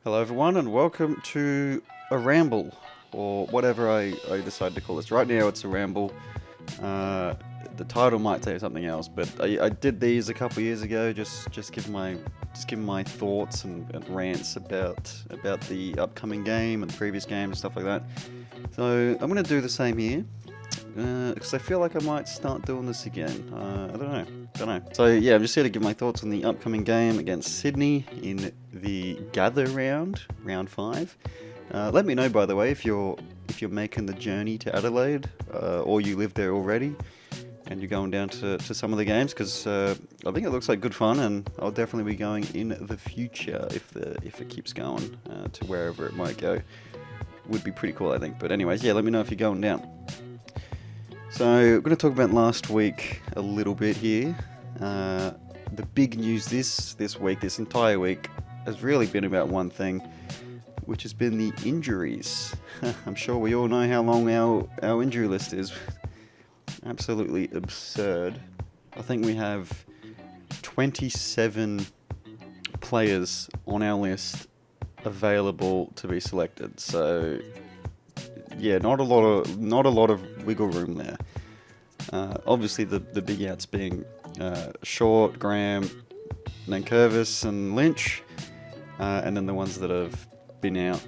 Hello, everyone, and welcome to a ramble, or whatever I decide to call this. Right now, it's a ramble. Uh, the title might say something else, but I did these a couple years ago. Just give my thoughts and rants about the upcoming game and the previous game and stuff like that. So I'm gonna do the same here because I feel like I might start doing this again. I don't know. So yeah, I'm just here to give my thoughts on the upcoming game against Sydney in the Gather round 5. Let me know, by the way, if you're making the journey to Adelaide or you live there already and you're going down to some of the games, because I think it looks like good fun, and I'll definitely be going in the future if it keeps going to wherever it might go. Would be pretty cool, I think. But anyways, yeah, let me know if you're going down. So, we're going to talk about last week a little bit here. The big news this week, this entire week, has really been about one thing, which has been the injuries. I'm sure we all know how long our injury list is. Absolutely absurd. I think we have 27 players on our list available to be selected. So yeah, not a lot of wiggle room there. Obviously, the big outs being Short, Graham, Nankervis, and Lynch, and then the ones that have been out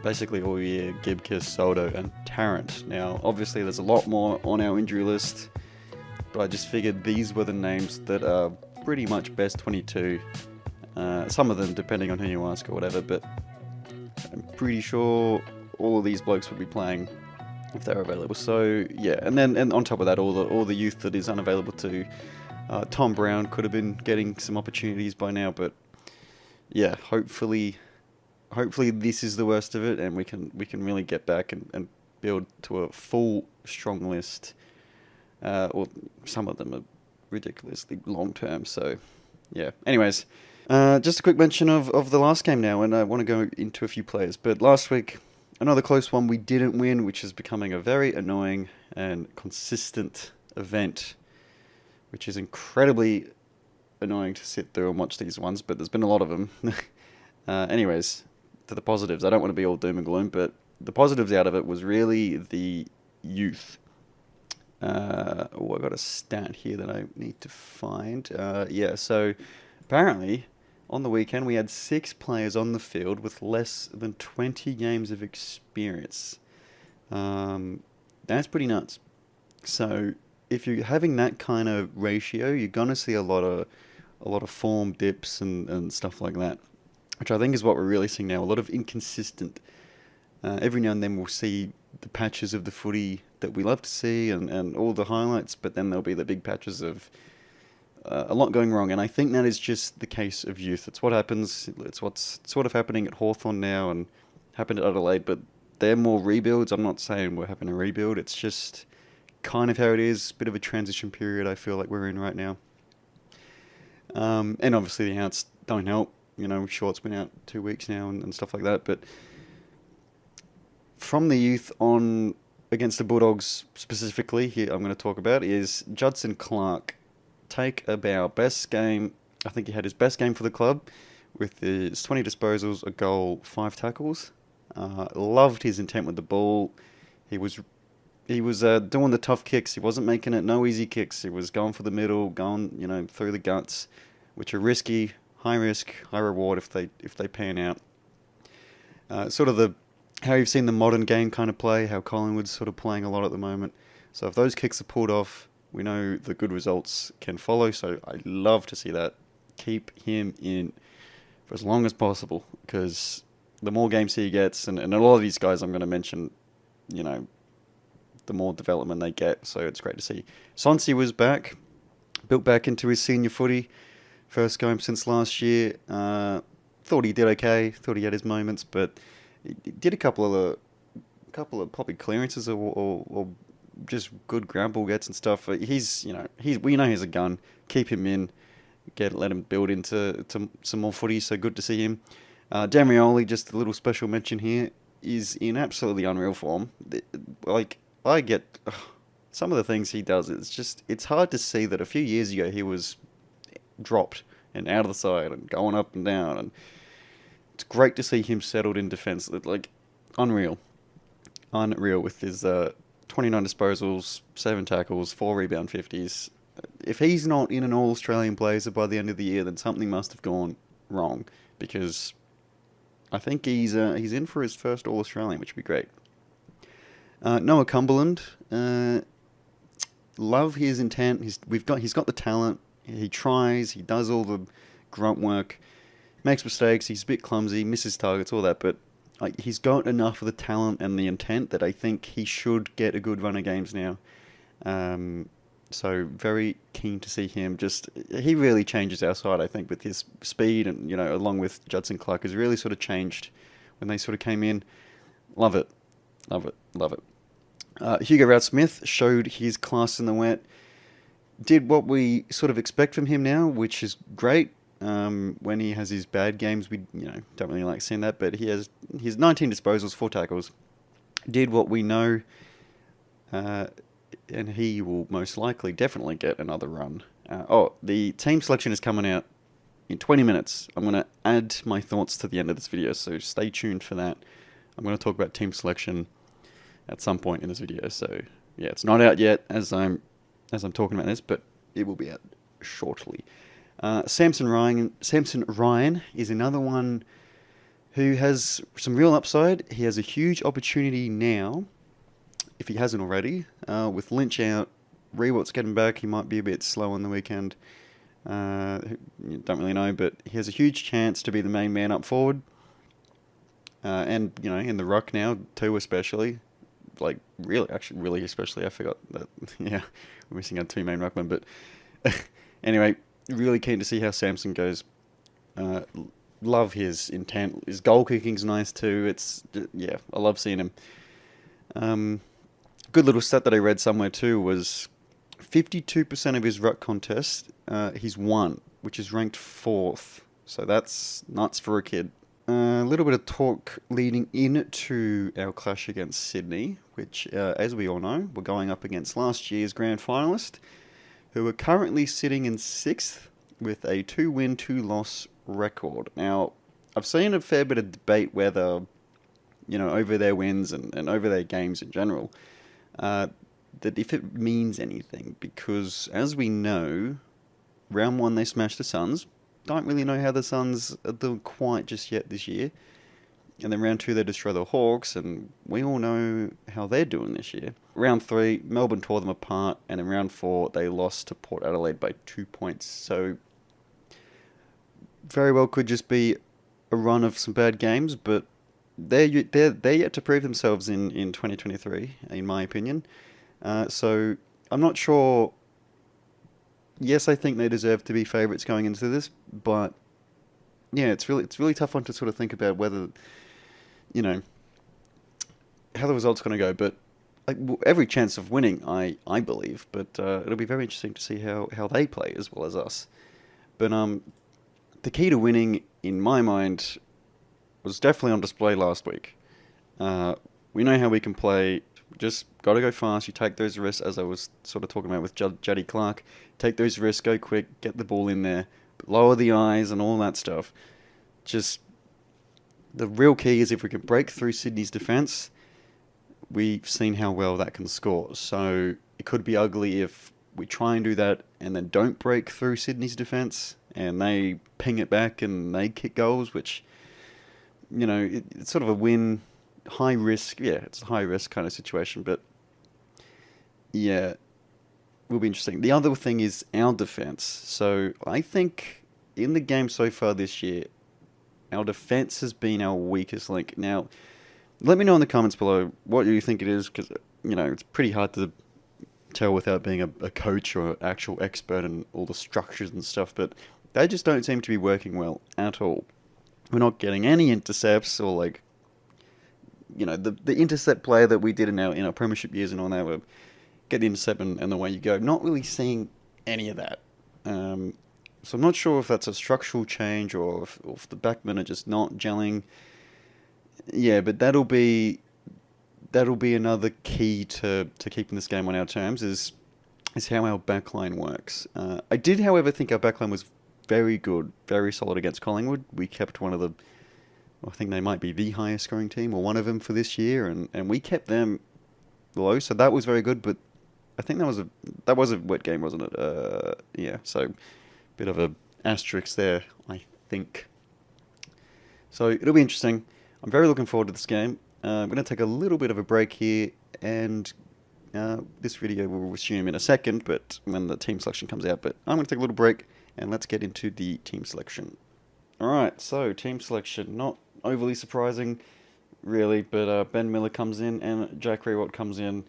basically all year: Gibkiss, Soldo, and Tarrant. Now, obviously, there's a lot more on our injury list, but I just figured these were the names that are pretty much best 22. Some of them, depending on who you ask or whatever, but I'm pretty sure all of these blokes would be playing if they're available. So yeah, and on top of that, all the youth that is unavailable too. Tom Brown could have been getting some opportunities by now, but yeah, hopefully this is the worst of it, and we can really get back and build to a full strong list. Or some of them are ridiculously long term. So yeah. Anyways. Just a quick mention of the last game now, and I want to go into a few players. But last week, another close one we didn't win, which is becoming a very annoying and consistent event, which is incredibly annoying to sit through and watch these ones, but there's been a lot of them. Anyways, to the positives. I don't want to be all doom and gloom, but the positives out of it was really the youth. I've got a stat here that I need to find. So apparently, on the weekend, we had 6 players on the field with less than 20 games of experience. That's pretty nuts. So, if you're having that kind of ratio, you're gonna see a lot of form dips and stuff like that, which I think is what we're really seeing now. A lot of inconsistent. Every now and then we'll see the patches of the footy that we love to see and all the highlights, but then there'll be the big patches of a lot going wrong, and I think that is just the case of youth. It's what happens. It's what's sort of happening at Hawthorn now and happened at Adelaide, but they're more rebuilds. I'm not saying we're having a rebuild. It's just kind of how it is. Bit of a transition period I feel like we're in right now. And obviously the outs don't help. You know, Short's been out 2 weeks now and stuff like that. But from the youth on against the Bulldogs specifically, here I'm going to talk about is Judson Clark. Take about best game. I think he had his best game for the club with his 20 disposals, a goal, 5 tackles. Loved his intent with the ball. He was doing the tough kicks. He wasn't making it no easy kicks. He was going for the middle, going through the guts, which are risky, high risk, high reward if they pan out. Sort of how you've seen the modern game kind of play, how Collingwood's sort of playing a lot at the moment. So if those kicks are pulled off, we know the good results can follow, so I'd love to see that. Keep him in for as long as possible, because the more games he gets, and a lot of these guys I'm going to mention, the more development they get, so it's great to see. Sonsi was back, built back into his senior footy, first game since last year. Thought he did okay, thought he had his moments, but he did a couple of probably clearances or just good ground ball gets and stuff. We know he's a gun. Keep him in, let him build into some more footy. So good to see him. Damioli, just a little special mention here, is in absolutely unreal form. I get some of the things he does. It's hard to see that a few years ago he was dropped and out of the side and going up and down, and it's great to see him settled in defence. Like, unreal. Unreal with his 29 disposals, 7 tackles, 4 rebound 50s. If he's not in an All-Australian blazer by the end of the year, then something must have gone wrong, because I think he's in for his first All-Australian, which would be great. Noah Cumberland, love his intent. He's got the talent. He tries. He does all the grunt work. Makes mistakes. He's a bit clumsy. Misses targets. All that, but like, he's got enough of the talent and the intent that I think he should get a good run of games now. So very keen to see him. He really changes our side, I think, with his speed, and along with Judson Clark, has really sort of changed when they sort of came in. Love it, love it, love it. Hugo Rout-Smith showed his class in the wet. Did what we sort of expect from him now, which is great. When he has his bad games, we don't really like seeing that, but he has his 19 disposals, 4 tackles. Did what we know. And he will most likely definitely get another run. The team selection is coming out in 20 minutes. I'm going to add my thoughts to the end of this video, so stay tuned for that. I'm going to talk about team selection at some point in this video. So yeah, it's not out yet as I'm talking about this, but it will be out shortly. Samson Ryan is another one who has some real upside. He has a huge opportunity now, if he hasn't already, with Lynch out. Rewart's getting back. He might be a bit slow on the weekend. Don't really know, but he has a huge chance to be the main man up forward. And in the ruck now too, especially. Like, really especially. I forgot that. Yeah, we're missing our 2 main ruckmen. But anyway, really keen to see how Samson goes. Love his intent. His goal kicking's nice too. I love seeing him. Good little stat that I read somewhere too was 52% of his ruck contests he's won, which is ranked 4th. So that's nuts for a kid. A little bit of talk leading into our clash against Sydney, which, as we all know, we're going up against last year's grand finalist, who are currently sitting in 6th with a 2-win, 2-loss record. Now, I've seen a fair bit of debate whether, over their wins and over their games in general, that if it means anything, because as we know, round 1 they smashed the Suns. Don't really know how the Suns are doing quite just yet this year. And then round 2 they destroy the Hawks, and we all know how they're doing this year. Round 3, Melbourne tore them apart, and in round 4 they lost to Port Adelaide by 2 points. So very well could just be a run of some bad games, but they're yet to prove themselves in 2023, in my opinion. So I'm not sure. Yes, I think they deserve to be favourites going into this, but yeah, it's really tough one to sort of think about whether, how the result's going to go. But every chance of winning, I believe. But it'll be very interesting to see how they play as well as us. But the key to winning, in my mind, was definitely on display last week. We know how we can play. Just got to go fast. You take those risks, as I was sort of talking about with Juddy Clark. Take those risks, go quick, get the ball in there, lower the eyes and all that stuff. Just the real key is if we can break through Sydney's defence, we've seen how well that can score. So it could be ugly if we try and do that and then don't break through Sydney's defence and they ping it back and they kick goals, which, it's sort of a win. High risk, yeah, it's a high risk kind of situation, but yeah, will be interesting. The other thing is our defense. So I think in the game so far this year, our defense has been our weakest link. Now, let me know in the comments below what you think it is, because it's pretty hard to tell without being a coach or actual expert in all the structures and stuff, but they just don't seem to be working well at all. We're not getting any intercepts or the intercept play that we did in our premiership years and all that, we get the intercept and away you go. Not really seeing any of that. So I'm not sure if that's a structural change or if the backmen are just not gelling. Yeah, but that'll be another key to keeping this game on our terms is how our backline works. I did, however, think our backline was very good, very solid against Collingwood. We kept one of I think they might be the highest scoring team or one of them for this year, and we kept them low, so that was very good. But I think that was a wet game, wasn't it? Yeah, so bit of a asterisk there, I think. So it'll be interesting. I'm very looking forward to this game. I'm going to take a little bit of a break here, and this video will resume in a second, but when the team selection comes out. But I'm going to take a little break, and let's get into the team selection. Alright, so team selection. Not overly surprising, really, but Ben Miller comes in, and Jack Rewalt comes in.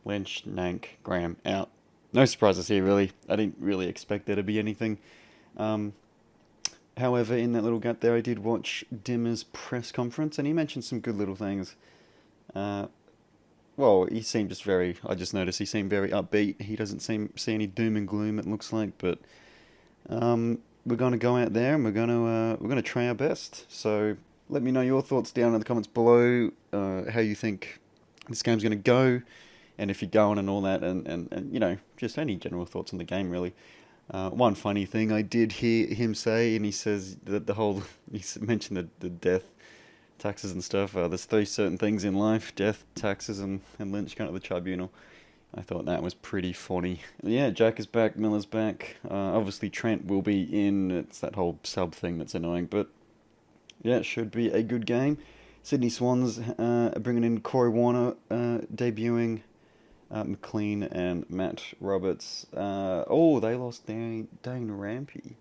Lynch, Nank, Graham out. No surprises here, really. I didn't really expect there to be anything. However, in that little gap there, I did watch Dimmer's press conference, and he mentioned some good little things. Well, he seemed I just noticed he seemed very upbeat. He doesn't see any doom and gloom, it looks like, but we're going to go out there and we're going to try our best. So let me know your thoughts down in the comments below, how you think this game's going to go, and if you're going and all that, and you know, just any general thoughts on the game, really. One funny thing I did hear him say, and he says that he mentioned the death taxes and stuff. There's three certain things in life: death, taxes, and Lynch going to the tribunal. I thought that was pretty funny. Yeah, Jack is back, Miller's back. Obviously Trent will be in. It's that whole sub thing that's annoying, but yeah, it should be a good game. Sydney Swans bringing in Corey Warner, debuting. McLean and Matt Roberts. They lost Dane Rampy.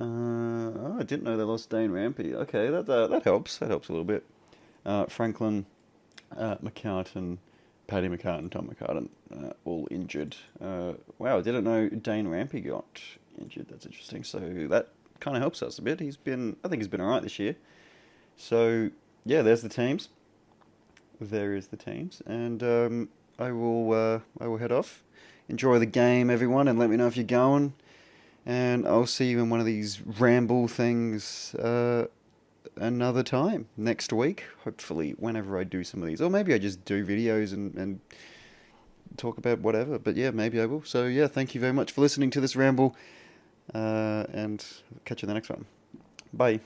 I didn't know they lost Dane Rampy. Okay, that helps. That helps a little bit. Franklin, McCartan, Paddy McCartan, Tom McCartan, all injured. Wow, I didn't know Dane Rampy got injured. That's interesting. So that kind of helps us a bit. I think he's been alright this year. So yeah, there's the teams. There is the teams, and I will head off. Enjoy the game, everyone, and let me know if you're going. And I'll see you in one of these ramble things another time next week. Hopefully, whenever I do some of these, or maybe I just do videos and talk about whatever. But yeah, maybe I will. So yeah, thank you very much for listening to this ramble, and catch you in the next one. Bye.